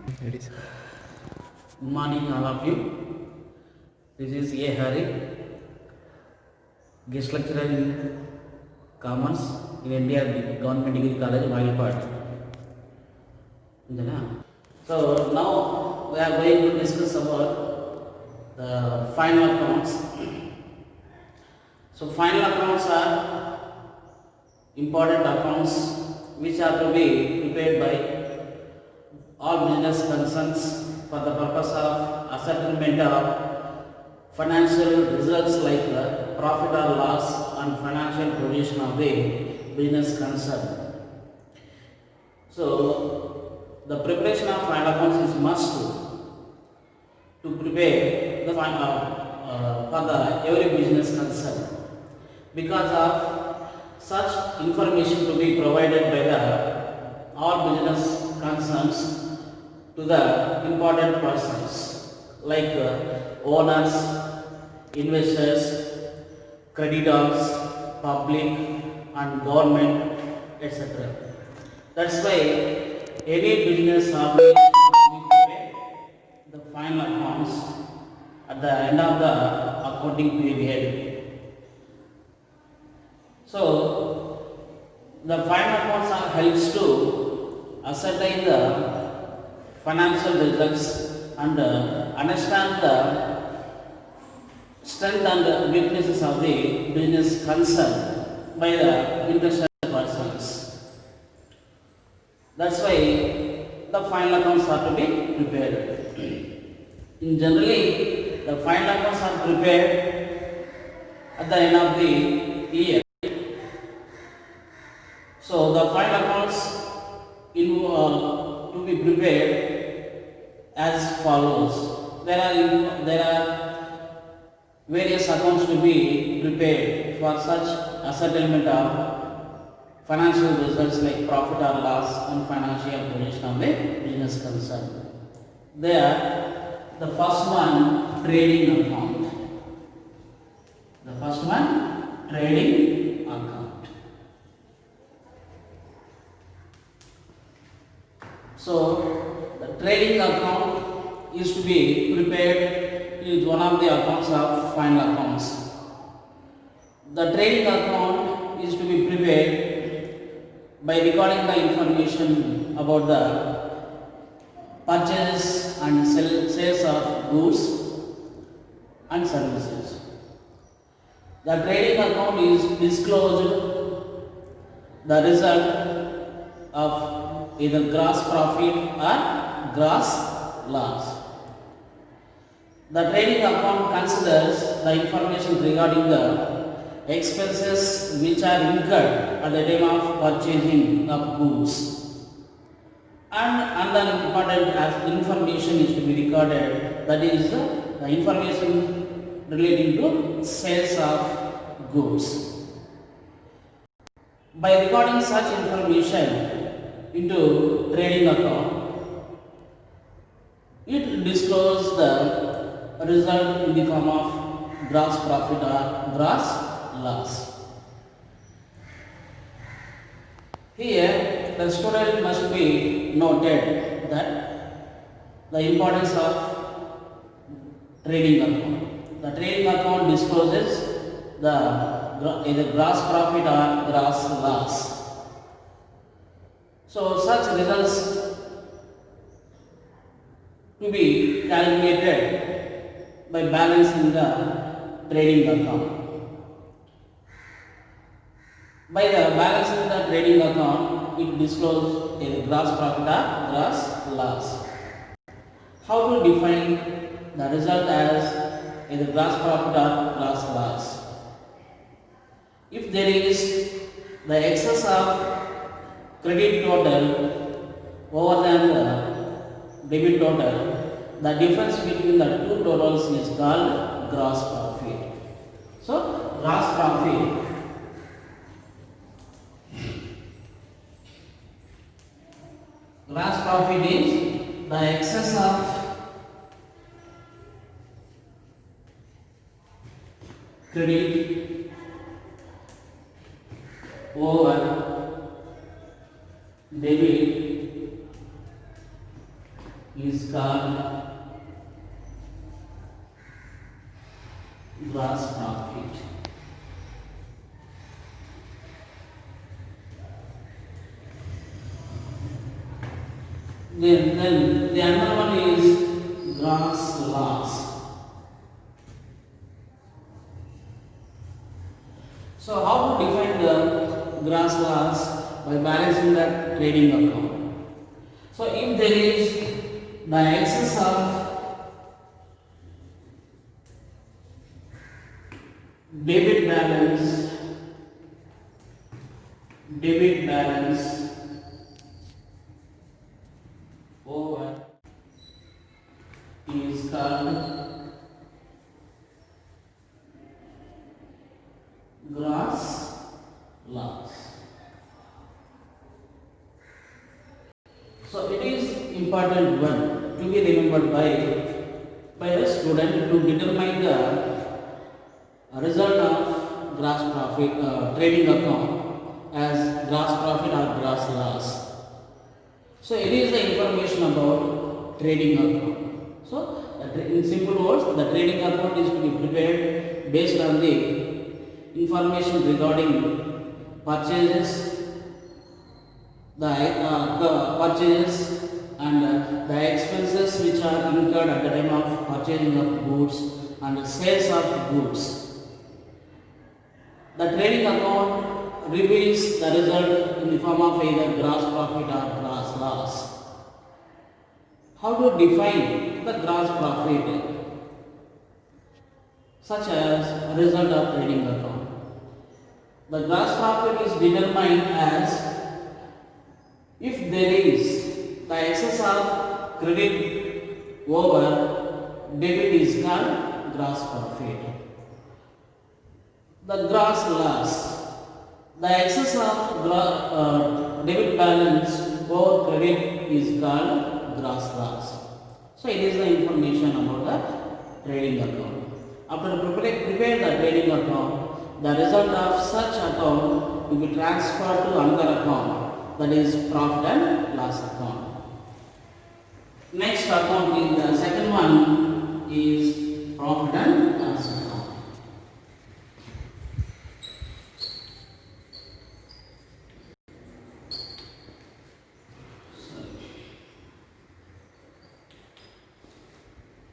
It is. Good morning, all of you. This is A. Hari, guest lecturer in Commerce in India Government Degree College, Vailapad. So now we are going to discuss about the final accounts. So final accounts are important accounts which are to be prepared by all business concerns for the purpose of ascertainment of financial results like profit or loss and financial position of the business concern. So the preparation of final accounts is must to prepare the for the every business concern, because of such information to be provided by the all business concerns to the important persons like owners, investors, creditors, public and government, etc. That's why any business organization will prepare the final accounts at the end of the accounting period. So the final accounts are helps to ascertain the financial results and understand the strength and weaknesses of the business concern by the interested persons. That's why the final accounts are to be prepared. In generally, the final accounts are prepared at the end of the year. So the final accounts to be prepared as follows. There are various accounts to be prepared for such ascertainment of financial results like profit or loss and financial position of the business concern. There, the first one, trading account. The first one, trading account. So the trading account is to be prepared, is one of the accounts of final accounts. The trading account is to be prepared by recording the information about the purchase and sales of goods and services. The trading account is disclosed the result of either gross profit or gross loss. The trading account considers the information regarding the expenses which are incurred at the time of purchasing of goods, and another important information is to be recorded, that is the information relating to sales of goods. By recording such information into trading account, it discloses the result in the form of gross profit or gross loss. Here, the student must be noted that the importance of trading account. The trading account discloses the either gross profit or gross loss. So such results to be calculated by balancing the trading account. By the balancing the trading account, it discloses a gross profit or gross loss. How to define the result as either gross profit or gross loss? If there is the excess of credit total over than the debit total, the difference between the two totals is called gross profit. So, gross profit is the excess of credit over debit is called gross profit. Then the another one is gross loss. So how to define the gross loss? By balancing the trading account. So if there is the excess of debit balance over is called gross loss. So it is important one to be remembered by the student to determine the result of gross profit trading account as gross profit or gross loss. So it is the information about trading account. So in simple words, the trading account is to be prepared based on the information regarding purchases, the purchases and the expenses which are incurred at the time of purchasing of goods and the sales of goods. The trading account reveals the result in the form of either gross profit or gross loss. How to define the gross profit? Such as a result of trading account. The gross profit is determined as if there is the excess of credit over debit is called gross profit. The gross loss, the excess of debit balance over credit is called gross loss. So it is the information about the trading account. After prepare the trading account, the result of such account will be transferred to another account, that is profit and loss account. Next account is the second one is profit and loss account.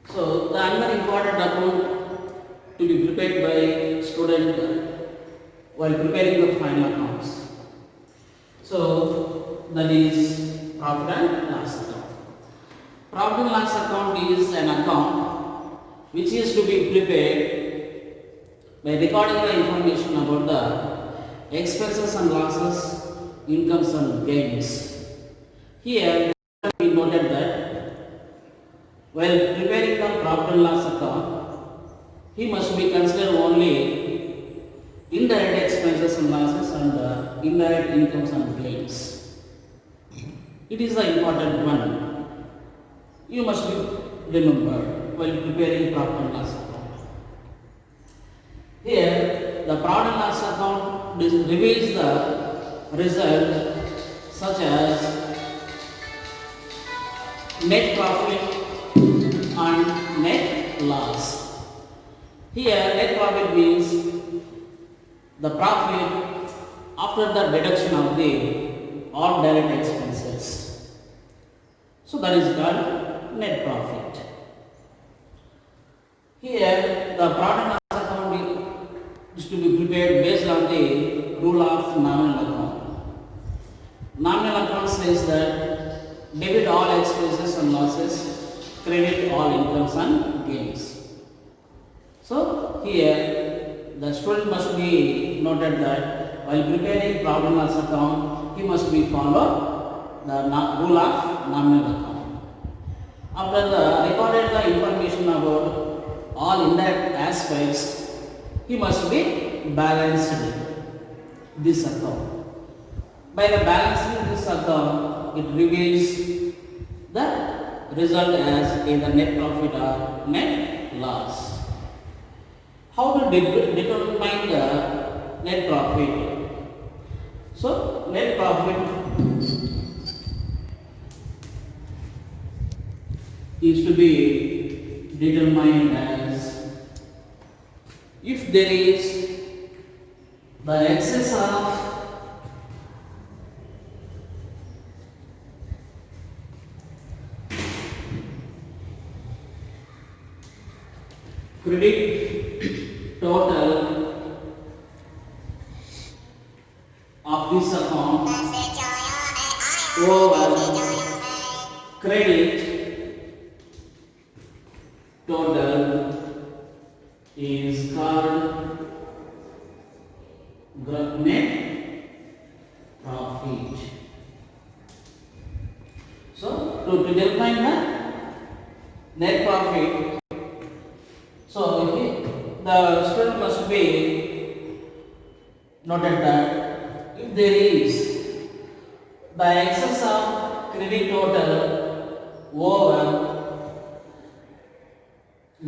So the another important account to be prepared by student while preparing the final accounts. So that is profit and loss account. Profit and loss account is an account which is to be prepared by recording the information about the expenses and losses, incomes and gains. Here we noted that while preparing the profit and loss account, he must be considered only indirect expenses and losses and indirect incomes and gains. It is the important one. You must be remembered while preparing profit and loss account. Here, the profit and loss account reveals the result such as net profit and net loss. Here net profit means the profit after the deduction of the all direct expenses. So that is called net profit. Here the profit and loss account is to be prepared based on the rule of nominal account. Nominal account says that debit all expenses and losses, credit all incomes and gains. So here the student must be noted that while preparing profit and loss account, he must be follow the rule of nominal account. After the recorded the information about all indirect aspects, he must be balanced this account. By the balancing this account, it reveals the result as either net profit or net loss. How to determine the net profit? So net profit is to be determined as if there is the excess of credit total of this account over credit total is called net profit. So to determine the net profit, the student must be noted that if there is the excess of credit total over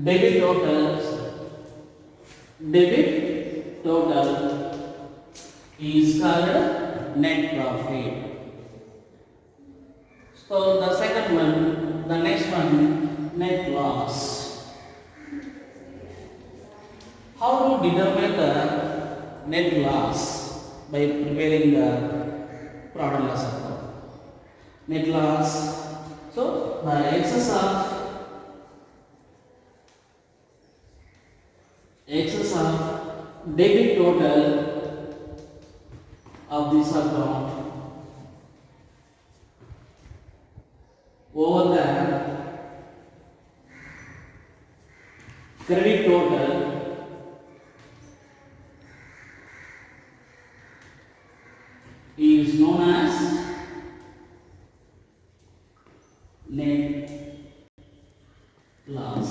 debit total is called net profit. So the second one, the next one, net loss. How to determine the net loss by preparing the profit and loss account? Net loss. So the excess of debit total of this account over the credit total is known as net loss.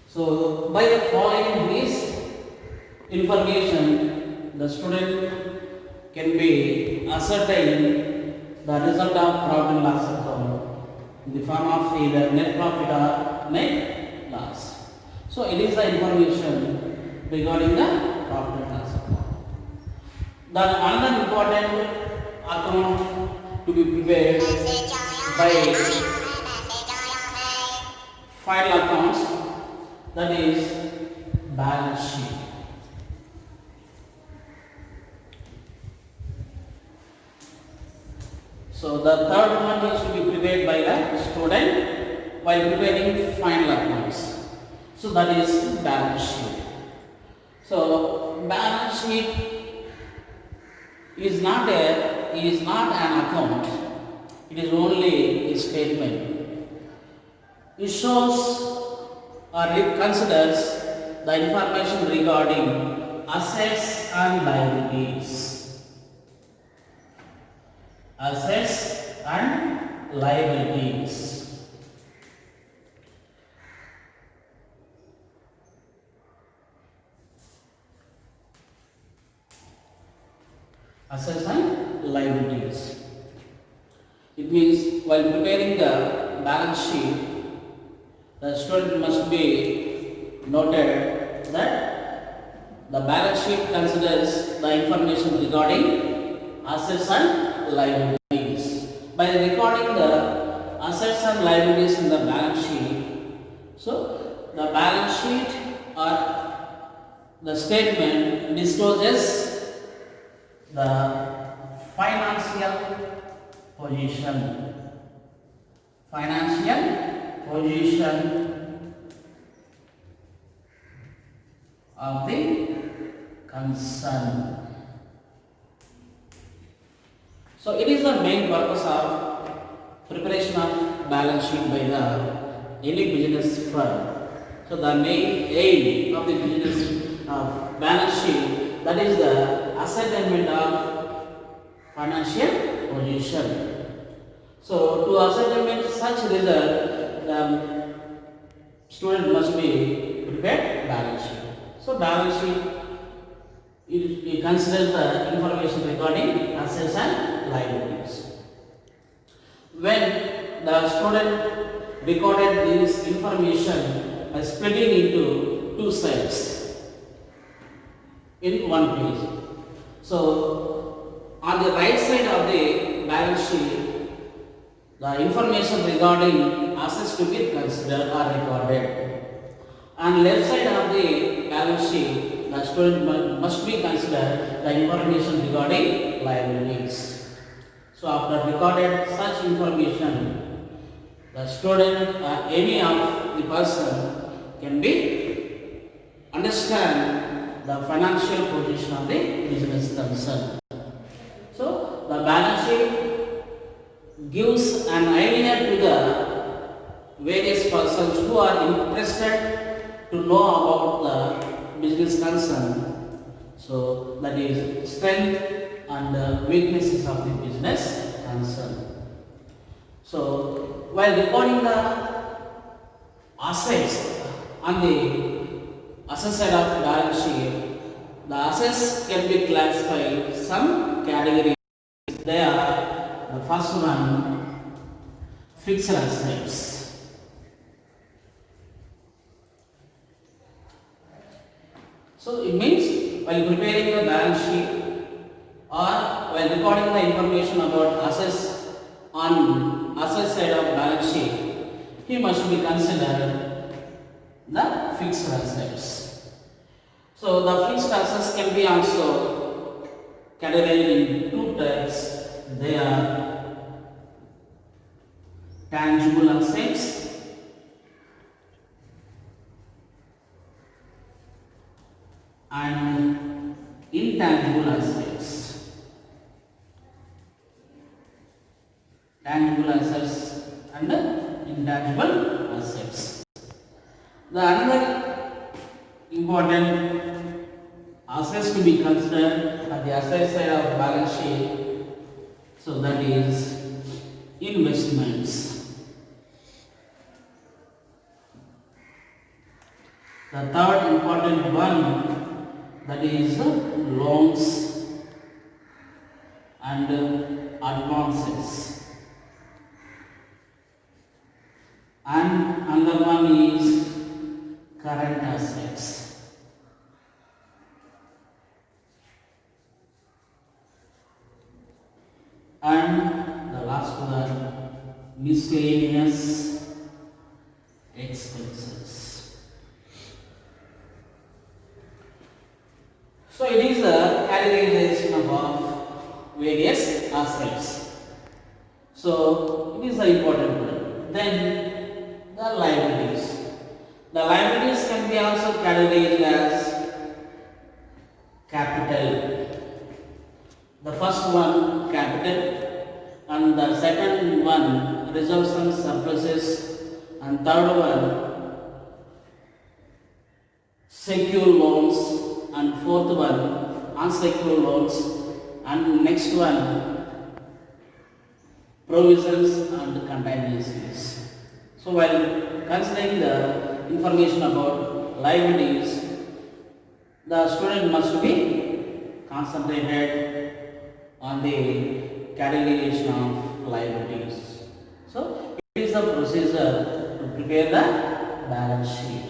So by the following this information, the student can be ascertain the result of profit and loss account in the form of either net profit or net loss. So it is the information regarding the profit and loss account. Then another important account to be prepared by final accounts, that is balance sheet. So the third one is to be prepared by the student while preparing final accounts. So that is balance sheet. So balance sheet is not an account. It is only a statement. It shows or it considers the information regarding assets and liabilities. Assets and liabilities. Assets and liabilities. It means while preparing the balance sheet, the student must be noted that the balance sheet considers the information regarding assets and liabilities. By recording the assets and liabilities in the balance sheet, so the balance sheet or the statement discloses the financial position of the concern. So it is the main purpose of preparation of balance sheet by the any business firm. So the main aim of the business balance sheet, that is the ascertainment of financial position. So to ascertain such result, the student must be prepared balance sheet. So balance sheet it considers the information regarding assets and liabilities. When the student recorded this information by splitting into two sides in one page. So on the right side of the balance sheet, the information regarding assets to be considered or recorded. On left side of the balance sheet, the student must be considered the information regarding liabilities. So after recorded such information, the student or any of the person can be understand the financial position of the business concern. So the balance sheet gives an idea to the various persons who are interested to know about the business concern. So that is strength and weaknesses of the business concern. So while recording the assets on the asset side of balance sheet, the assets can be classified some categories. They are the first one, fixed assets. So it means while preparing the balance sheet or while recording the information about assets on asset side of balance sheet, he must be considered the fixed assets. So the fixed assets can be also categorized in two types. They are tangible assets and intangible assets. Tangible assets and intangible assets. The another important assets to be considered at the asset side of balance sheet, so that is investments. The third important one, that is loans and advances, and another one is current assets. And the last one, miscellaneous expenses. So it is the categorization of various assets. So it is the important one. Then the liabilities. The liabilities can be also categorized as capital. The first one, capital, and the second one, reserves and surpluses, and third one, secure loans, and fourth one, unsecured loans, and next one, provisions and contingencies. So while considering the information about liabilities, the student must be concentrated on the categorization of liabilities. So it is the procedure to prepare the balance sheet.